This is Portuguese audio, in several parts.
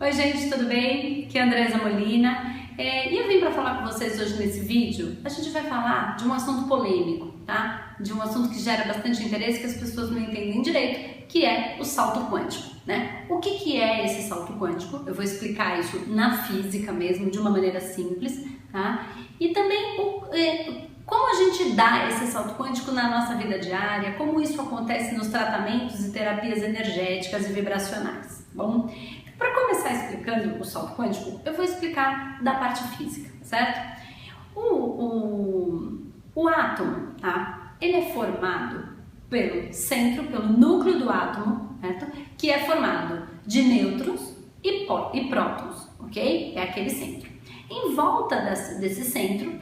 Oi gente, tudo bem? Aqui é a Andresa Molina e eu vim para falar com vocês hoje nesse vídeo. A gente vai falar de um assunto polêmico, tá? De um assunto que gera bastante interesse, que as pessoas não entendem direito, que é o salto quântico, né? O que é esse salto quântico? Eu vou explicar isso na física mesmo, de uma maneira simples, tá? E também como a gente dá esse salto quântico na nossa vida diária, como isso acontece nos tratamentos e terapias energéticas e vibracionais, bom? Para começar explicando o salto quântico, eu vou explicar da parte física, certo? O átomo, tá? Ele é formado pelo centro, pelo núcleo do átomo, certo? Que é formado de nêutrons e prótons, ok? É aquele centro. Em volta desse centro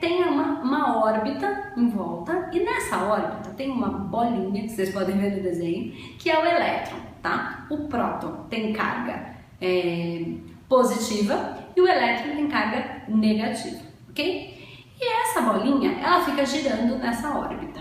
tem uma órbita em volta, e nessa órbita tem uma bolinha, que vocês podem ver no desenho, que é o elétron, tá? O próton tem carga positiva e o elétron tem carga negativa, ok? E essa bolinha, ela fica girando nessa órbita.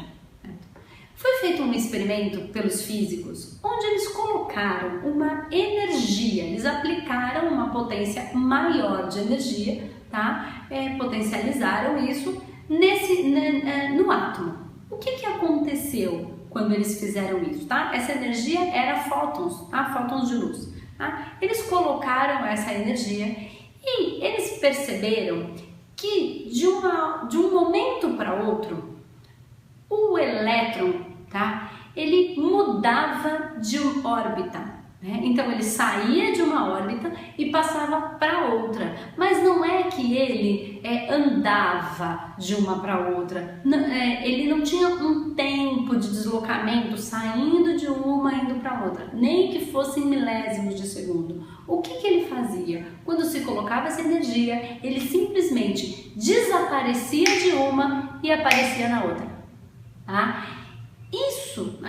Foi feito um experimento pelos físicos, onde eles colocaram uma energia, eles aplicaram uma potência maior de energia, tá? Potencializaram isso no átomo. O que aconteceu quando eles fizeram isso, tá? Essa energia era fótons, tá? Fótons de luz, tá? Eles colocaram essa energia e eles perceberam que de um momento para outro, o elétron, tá? Ele mudava de órbita, né? Então ele saía de uma órbita e passava para outra, mas não é que ele andava de uma para outra, ele não tinha um tempo de deslocamento saindo de uma e indo para outra, nem que fossem milésimos de segundo. O que ele fazia? Quando se colocava essa energia, ele simplesmente desaparecia de uma e aparecia na outra. Tá?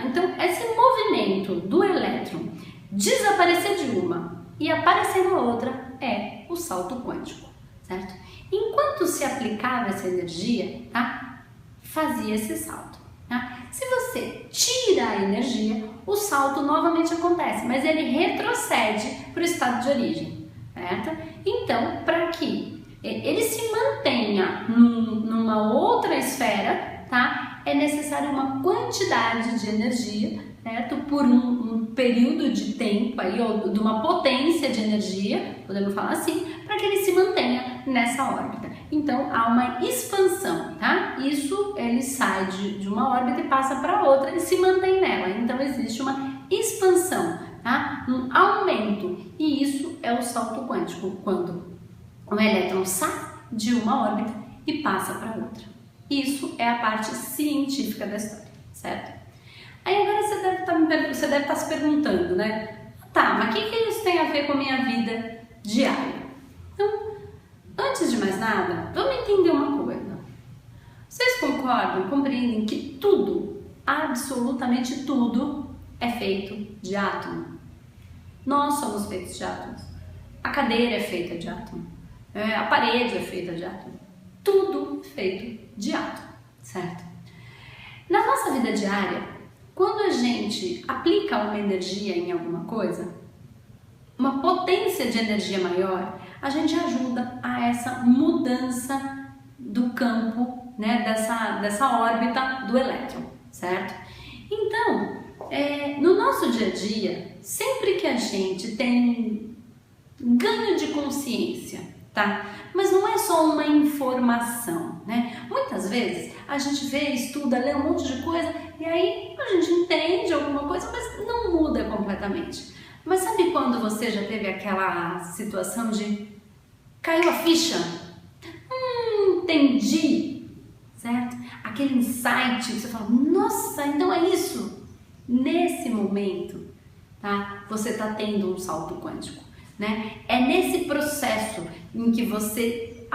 Então, esse movimento do elétron desaparecer de uma e aparecer na outra é o salto quântico, certo? Enquanto se aplicava essa energia, tá? Fazia esse salto, tá? Se você tira a energia, o salto novamente acontece, mas ele retrocede para o estado de origem, certo? Então, para que ele se mantenha numa outra esfera, tá? É necessário uma quantidade de energia, certo? Por um período de tempo aí, ou de uma potência de energia, podemos falar assim, para que ele se mantenha nessa órbita. Então há uma expansão, tá? Isso ele sai de uma órbita e passa para outra e se mantém nela. Então existe uma expansão, tá? Um aumento, e isso é o salto quântico, quando o elétron sai de uma órbita e passa para outra. Isso é a parte científica da história, certo? Aí agora você deve estar se perguntando, né? Tá, mas o que isso tem a ver com a minha vida diária? Então, antes de mais nada, vamos entender uma coisa. Vocês concordam, compreendem que tudo, absolutamente tudo, é feito de átomo? Nós somos feitos de átomos. A cadeira é feita de átomo. A parede é feita de átomo. Tudo feito de átomo, certo? Na nossa vida diária, quando a gente aplica uma energia em alguma coisa, uma potência de energia maior, a gente ajuda a essa mudança do campo, né, dessa órbita do elétron, certo? Então, no nosso dia a dia, sempre que a gente tem ganho de consciência, tá? Mas não é só uma informação, né? Muitas vezes a gente vê, estuda, lê um monte de coisa e aí a gente entende alguma coisa, mas não muda completamente. Mas sabe quando você já teve aquela situação de caiu a ficha? Entendi, certo? Aquele insight que você fala, nossa, então é isso. Nesse momento, tá? Você está tendo um salto quântico, né? É nesse processo em que você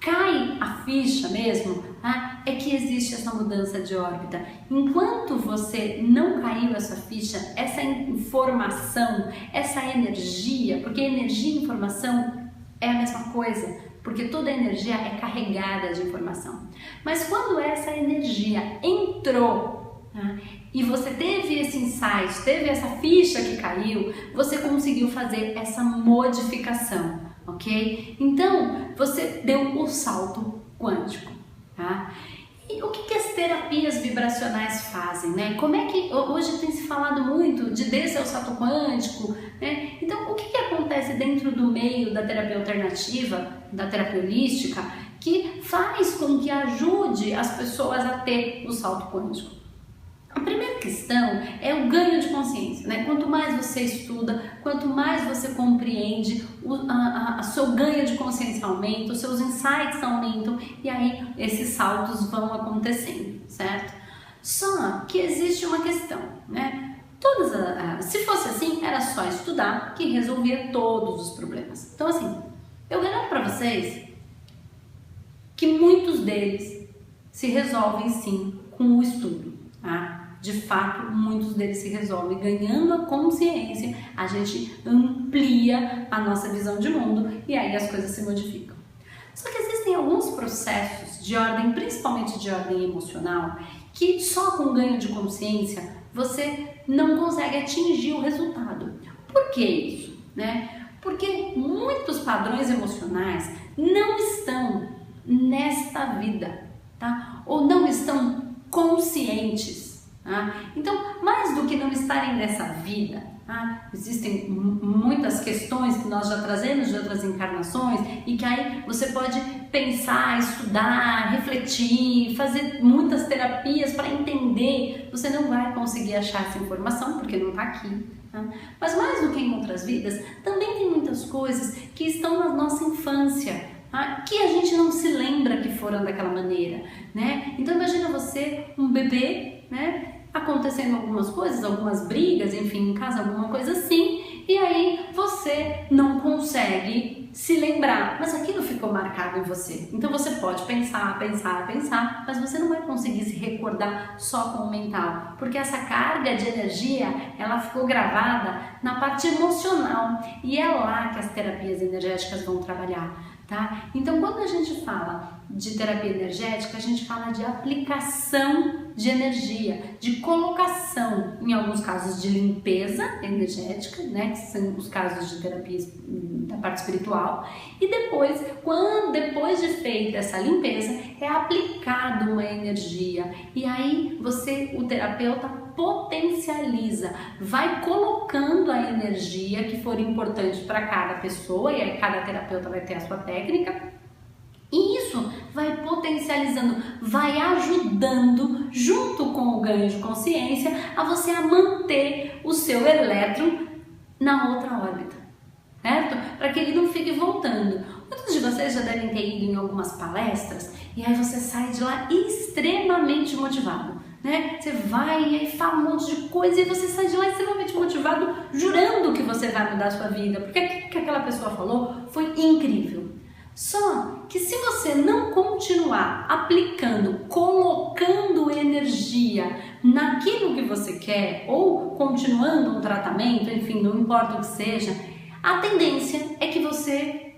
cai a ficha mesmo, tá? É que existe essa mudança de órbita. Enquanto você não caiu essa ficha, essa informação, essa energia, porque energia e informação é a mesma coisa, porque toda energia é carregada de informação. Mas quando essa energia entrou, tá? e você teve esse insight, teve essa ficha que caiu, você conseguiu fazer essa modificação, ok? Então, você deu o salto quântico, tá? E o que as terapias vibracionais fazem, né? Como é que hoje tem se falado muito de descer ao salto quântico, né? Então, o que acontece dentro do meio da terapia alternativa, da terapia holística, que faz com que ajude as pessoas a ter o salto quântico? A primeira questão é o ganho de consciência, né? Quanto mais você estuda, quanto mais você compreende, o seu ganho de consciência aumenta, os seus insights aumentam e aí esses saltos vão acontecendo, certo? Só que existe uma questão, né? Se fosse assim, era só estudar que resolvia todos os problemas. Então assim, eu garanto para vocês que muitos deles se resolvem sim com o estudo, tá? De fato, muitos deles se resolvem ganhando a consciência, a gente amplia a nossa visão de mundo e aí as coisas se modificam. Só que existem alguns processos de ordem, principalmente de ordem emocional, que só com ganho de consciência você não consegue atingir o resultado. Por que isso, né? Porque muitos padrões emocionais não estão nesta vida, tá? Ou não estão conscientes. Então, mais do que não estarem nessa vida, existem muitas questões que nós já trazemos de outras encarnações e que aí você pode pensar, estudar, refletir, fazer muitas terapias para entender. Você não vai conseguir achar essa informação porque não está aqui. Mas mais do que em outras vidas, também tem muitas coisas que estão na nossa infância, que a gente não se lembra que foram daquela maneira, né? Então imagina você, um bebê, né? Acontecendo algumas coisas, algumas brigas, enfim, em casa, alguma coisa assim, e aí você não consegue se lembrar, mas aquilo ficou marcado em você. Então você pode pensar, mas você não vai conseguir se recordar só com o mental, porque essa carga de energia, ela ficou gravada na parte emocional, e é lá que as terapias energéticas vão trabalhar. Tá? Então, quando a gente fala de terapia energética, a gente fala de aplicação de energia, de colocação, em alguns casos de limpeza energética, né, que são os casos de terapia da parte espiritual, e depois de feita essa limpeza, é aplicada uma energia, e aí o terapeuta potencializa, vai colocando a energia que for importante para cada pessoa, e aí cada terapeuta vai ter a sua técnica, e isso vai potencializando, vai ajudando, junto com o ganho de consciência, a você a manter o seu elétron na outra órbita, certo? Para que ele não fique voltando. Muitos de vocês já devem ter ido em algumas palestras, e aí você sai de lá extremamente motivado, né? Você vai e aí fala um monte de coisa e você sai de lá extremamente motivado, jurando que você vai mudar a sua vida, porque o que aquela pessoa falou foi incrível. Só que se você não continuar aplicando, colocando energia naquilo que você quer, ou continuando um tratamento, enfim, não importa o que seja, a tendência é que você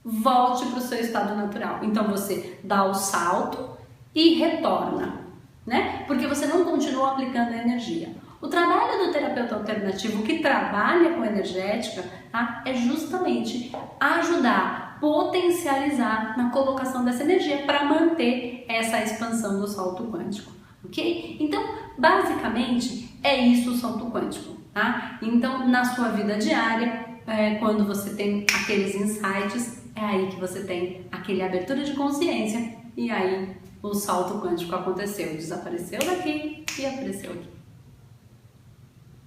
volte para o seu estado natural. Então você dá o salto e retorna, né? Porque você não continua aplicando a energia. O trabalho do terapeuta alternativo que trabalha com energética, tá, é justamente ajudar, potencializar na colocação dessa energia para manter essa expansão do salto quântico, ok? Então, basicamente, é isso o salto quântico, tá? Então, na sua vida diária, quando você tem aqueles insights, é aí que você tem aquele abertura de consciência e aí o salto quântico aconteceu, desapareceu daqui e apareceu aqui.